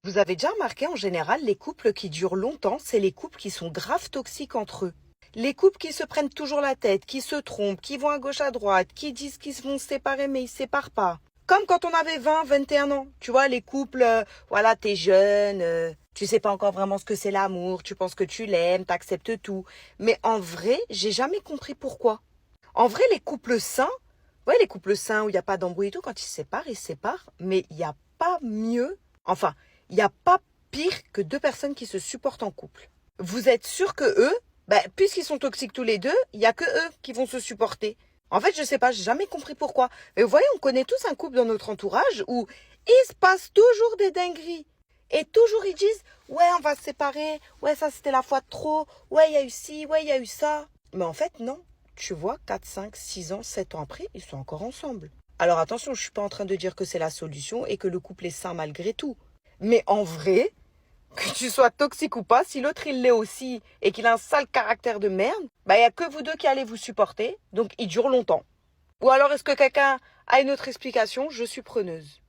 Vous avez déjà remarqué, en général, les couples qui durent longtemps, c'est les couples qui sont grave toxiques entre eux. Les couples qui se prennent toujours la tête, qui se trompent, qui vont à gauche à droite, qui disent qu'ils vont se séparer mais ils se séparent pas. Comme quand on avait 20, 21 ans. Tu vois, les couples, voilà, t'es jeune, tu sais pas encore vraiment ce que c'est l'amour, tu penses que tu l'aimes, t'acceptes tout. Mais en vrai, j'ai jamais compris pourquoi. En vrai, les couples sains, ouais, les couples sains où il n'y a pas d'embrouille et tout, quand ils se séparent, mais il n'y a pas mieux, enfin, il n'y a pas pire que deux personnes qui se supportent en couple. Vous êtes sûr que eux, puisqu'ils sont toxiques tous les deux, il n'y a que eux qui vont se supporter. En fait, je sais pas, j'ai jamais compris pourquoi. Mais vous voyez, on connaît tous un couple dans notre entourage où il se passe toujours des dingueries. Et toujours ils disent, ouais, on va se séparer, ouais, ça c'était la fois de trop, ouais, il y a eu ci, ouais, il y a eu ça. Mais en fait, non. Tu vois, 4, 5, 6 ans, 7 ans après, ils sont encore ensemble. Alors attention, je suis pas en train de dire que c'est la solution et que le couple est sain malgré tout. Mais en vrai, que tu sois toxique ou pas, si l'autre il l'est aussi et qu'il a un sale caractère de merde, il y a que vous deux qui allez vous supporter, donc il dure longtemps. Ou alors est-ce que quelqu'un a une autre explication? Je suis preneuse.